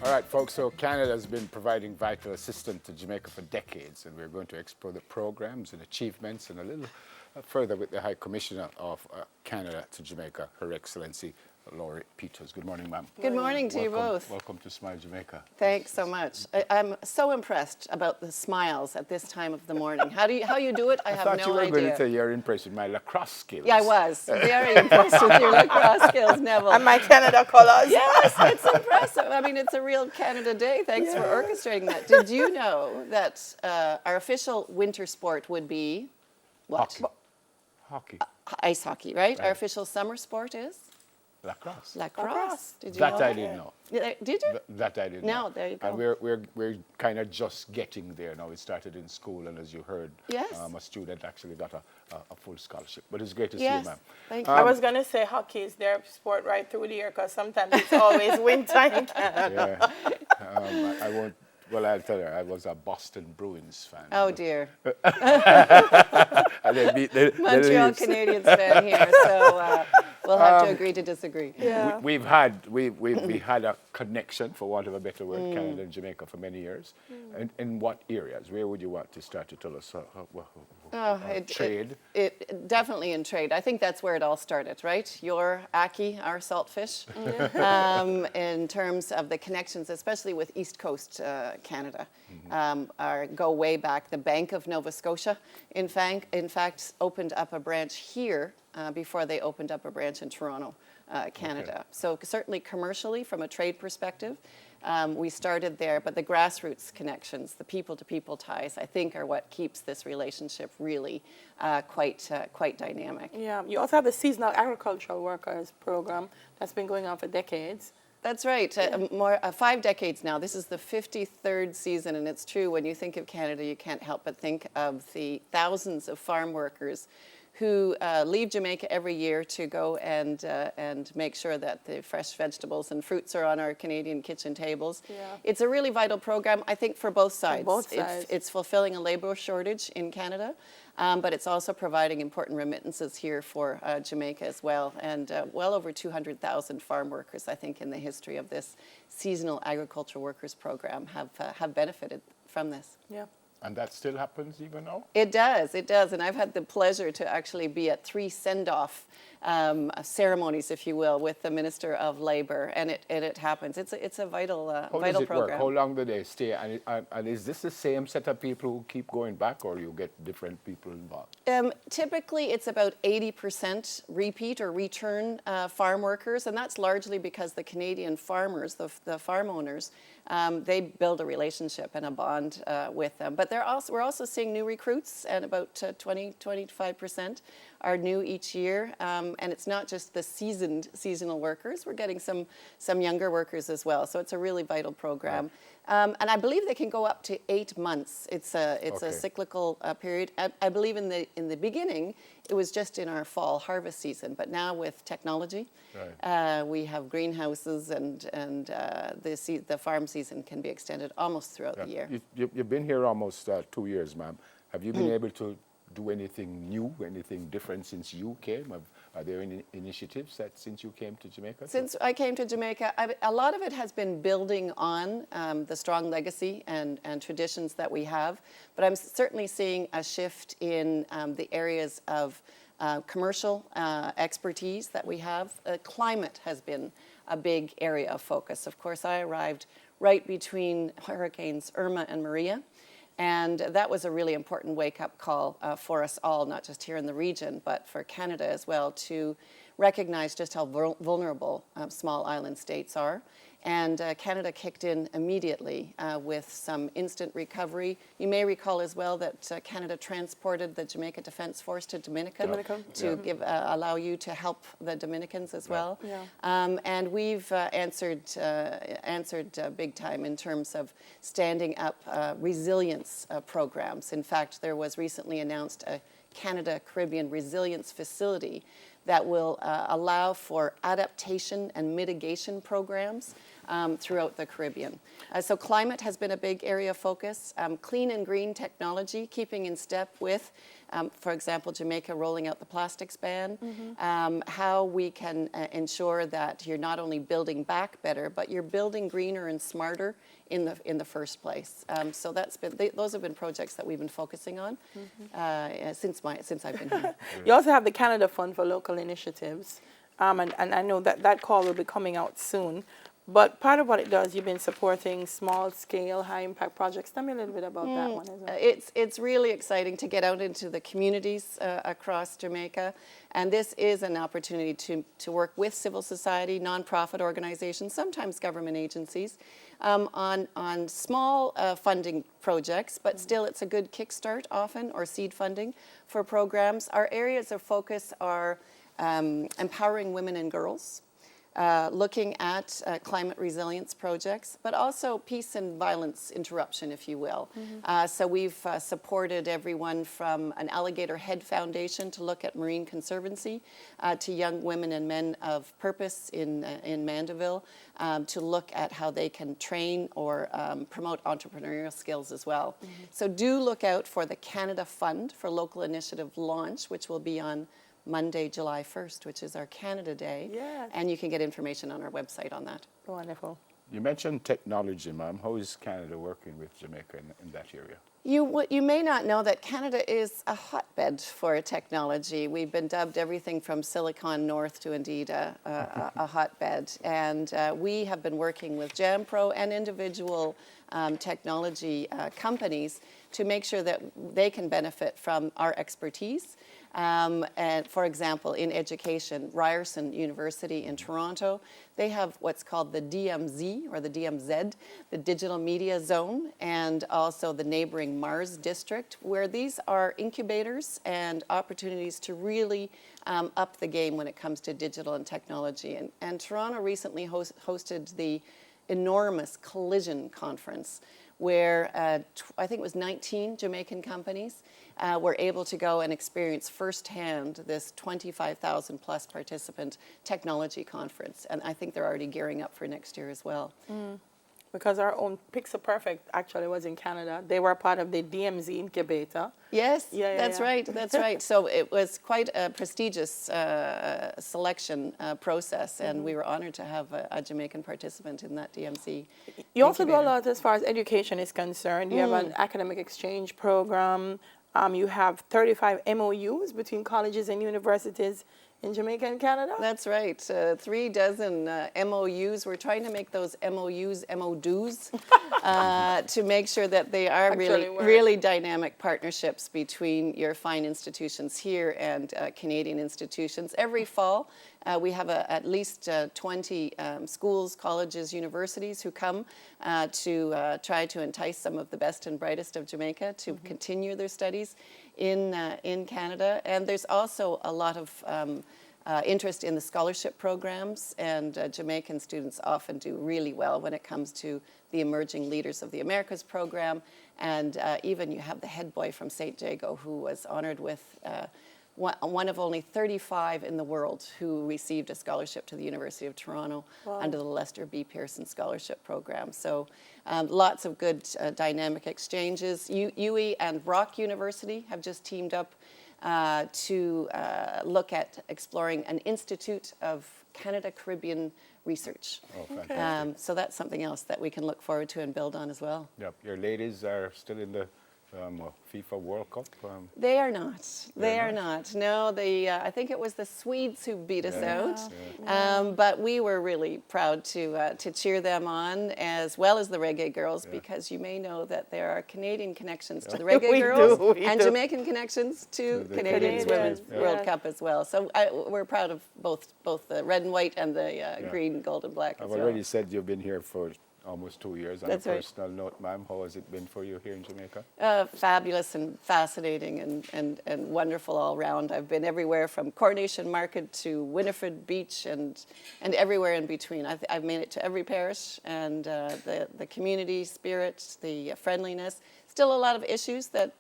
All right, folks, so Canada has been providing vital assistance to Jamaica for decades, and we're going to explore the programs and achievements and a little further with the High Commissioner of Canada to Jamaica, Her Excellency Laurie Peters. Good morning, ma'am. Good morning to you both. Welcome to Smile Jamaica. Thanks so much. I'm so impressed about the smiles at this time of the morning. How you do it? I have no idea. I thought you were going to say you're impressed with my lacrosse skills. Yeah, I was very impressed with your lacrosse skills, Neville. And my Canada colours. Yes, it's impressive. I mean, it's a real Canada Day. Thanks for orchestrating that. Did you know that our official winter sport would be what? Hockey. Ice hockey, right? Our official summer sport is? Lacrosse. Lacrosse. Did you That know I that? didn't know. Did you? That I didn't know. No, there you go. And we're kind of just getting there now. It started in school, and as you heard, Yes. a student actually got a full scholarship. But it's great to see Yes. you, ma'am. Thank you. I was going to say hockey is their sport right through the year because sometimes it's always winter in Canada. Yeah. I won't. Well, I'll tell her. I was a Boston Bruins fan. Oh dear. And they beat the Montreal Leafs. Canadiens fan here, so we'll have to agree to disagree. Yeah. We had a connection, for want of a better word, Canada and Jamaica for many years. And in what areas? Where would you want to start to tell us? Trade. It definitely in trade. I think that's where it all started, right? Your ackee, our saltfish, in terms of the connections, especially with East Coast Canada, go way back. The Bank of Nova Scotia, in fact, opened up a branch here before they opened up a branch in Toronto, Canada. Okay. So certainly commercially, from a trade perspective, we started there, but the grassroots connections, the people-to-people ties, I think are what keeps this relationship really quite dynamic. Yeah, you also have the seasonal agricultural workers program that's been going on for decades. That's right, 5 decades now. This is the 53rd season, and it's true, when you think of Canada, you can't help but think of the thousands of farm workers who leave Jamaica every year to go and make sure that the fresh vegetables and fruits are on our Canadian kitchen tables. Yeah. It's a really vital program, I think, for both sides. For both sides. It's fulfilling a labor shortage in Canada, but it's also providing important remittances here for Jamaica as well. And well over 200,000 farm workers, I think, in the history of this seasonal agricultural workers program have benefited from this. Yeah. And that still happens even now? It does. And I've had the pleasure to actually be at 3 send-off ceremonies, if you will, with the Minister of Labour, and it happens. It's a vital How vital does it program. work? How long do they stay? And is this the same set of people who keep going back, or you get different people involved? Typically, it's about 80% repeat or return farm workers, and that's largely because the Canadian farmers, the farm owners, they build a relationship and a bond with them. But we're also seeing new recruits, and about 20-25% are new each year. And it's not just the seasonal workers. We're getting some younger workers as well. So it's a really vital program. And I believe they can go up to 8 months. It's a cyclical period. I believe in the beginning, it was just in our fall harvest season. But now with technology, we have greenhouses, and the farm season can be extended almost throughout the year. You've been here almost 2 years, ma'am. Have you been able to do anything new, anything different since you came? Are there any initiatives that since you came to Jamaica? Since I came to Jamaica, a lot of it has been building on the strong legacy and traditions that we have, but I'm certainly seeing a shift in the areas of commercial expertise that we have. Climate has been a big area of focus. Of course, I arrived right between Hurricanes Irma and Maria, and that was a really important wake-up call for us all, not just here in the region, but for Canada as well, to recognize just how vulnerable small island states are. And Canada kicked in immediately with some instant recovery. You may recall as well that Canada transported the Jamaica Defense Force to Dominica to allow you to help the Dominicans as well. Yeah. And we've answered big time in terms of standing up resilience programs. In fact, there was recently announced a Canada Caribbean Resilience Facility that will allow for adaptation and mitigation programs throughout the Caribbean. So climate has been a big area of focus. Clean and green technology, keeping in step with, for example, Jamaica rolling out the plastics ban, how we can ensure that you're not only building back better, but you're building greener and smarter in the first place. So those have been projects that we've been focusing on since I've been here. You also have the Canada Fund for Local Initiatives, and I know that call will be coming out soon. But part of what it does, you've been supporting small-scale, high-impact projects. Tell me a little bit about that one as well. It's really exciting to get out into the communities across Jamaica, and this is an opportunity to work with civil society, nonprofit organizations, sometimes government agencies, on small funding projects, but still it's a good kickstart often, or seed funding for programs. Our areas of focus are empowering women and girls, looking at climate resilience projects, but also peace and violence interruption, if you will. So we've supported everyone from an Alligator Head Foundation to look at Marine Conservancy, to young women and men of purpose in Mandeville, to look at how they can train or promote entrepreneurial skills as well. So do look out for the Canada Fund for Local Initiative launch, which will be on Monday, July 1st, which is our Canada Day. Yes. And you can get information on our website on that. Wonderful. You mentioned technology, ma'am. How is Canada working with Jamaica in that area? You may not know that Canada is a hotbed for technology. We've been dubbed everything from Silicon North to indeed a hotbed. And we have been working with JAMPRO and individual technology companies to make sure that they can benefit from our expertise. And for example, in education, Ryerson University in Toronto, they have what's called the DMZ or the DMZ, the Digital Media Zone, and also the neighboring Mars District, where these are incubators and opportunities to really up the game when it comes to digital and technology. And Toronto recently hosted the enormous Collision Conference, where I think it was 19 Jamaican companies were able to go and experience firsthand this 25,000 plus participant technology conference. And I think they're already gearing up for next year as well. Because our own Pixel Perfect actually was in Canada. They were part of the DMZ incubator. Yes, that's right. That's right. So it was quite a prestigious selection process, and we were honored to have a Jamaican participant in that DMZ. You also do a incubator. lot as far as education is concerned. You have an academic exchange program. You have 35 MOUs between colleges and universities in Jamaica and Canada? That's right. 3 dozen MOUs. We're trying to make those MOUs MODOs to make sure that they are really dynamic partnerships between your fine institutions here and Canadian institutions. Every fall, we have at least 20 schools, colleges, universities who come to try to entice some of the best and brightest of Jamaica to continue their studies in Canada. And there's also a lot of interest in the scholarship programs, and Jamaican students often do really well when it comes to the Emerging Leaders of the Americas program. And even you have the head boy from St. Jago who was honored with one of only 35 in the world who received a scholarship to the University of Toronto under the Lester B. Pearson Scholarship Program. So lots of good dynamic exchanges. UWI and Brock University have just teamed up to look at exploring an Institute of Canada-Caribbean Research. Oh, fantastic. So that's something else that we can look forward to and build on as well. Yep. Your ladies are still in the FIFA World Cup? They are not. They are not. No, I think it was the Swedes who beat us out. But we were really proud to cheer them on, as well as the Reggae Girls, because you may know that there are Canadian connections to the Reggae Girls and Jamaican connections to the Canadians Canadians, Women's World Cup as well. So we're proud of both the red and white and the green, gold, and black as I've well. already said you've been here for almost 2 years. On That's a right. personal note, ma'am, how has it been for you here in Jamaica? Fabulous and fascinating and wonderful all round. I've been everywhere from Coronation Market to Winifred Beach and everywhere in between. I've made it to every parish, and the community spirit, the friendliness. Still a lot of issues that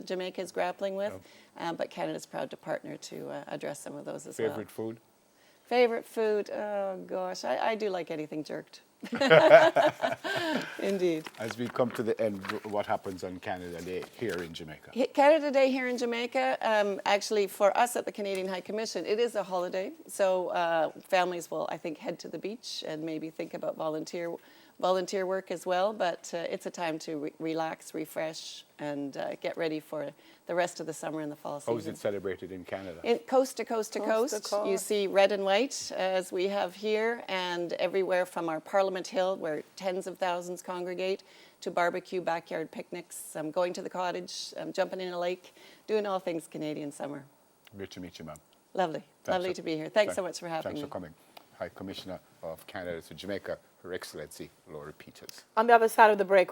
Jamaica is grappling with, but Canada's proud to partner to address some of those as well. Favorite food? Favorite food? Oh gosh, I do like anything jerked. Indeed. As we come to the end, what happens on Canada Day here in Jamaica? Canada Day here in Jamaica, actually for us at the Canadian High Commission, it is a holiday. So families will, I think, head to the beach and maybe think about volunteer work as well. But it's a time to relax, refresh, and get ready for the rest of the summer and the fall season. How is it celebrated in Canada? Coast to coast to coast. You see red and white as we have here, and everywhere from our Parliament Hill, where tens of thousands congregate, to barbecue, backyard picnics, going to the cottage, jumping in a lake, doing all things Canadian summer. Great to meet you, ma'am. Lovely. Lovely to be here. Thanks so much for having me. Thanks for coming. High Commissioner of Canada to Jamaica, Her Excellency Laura Peters. On the other side of the break,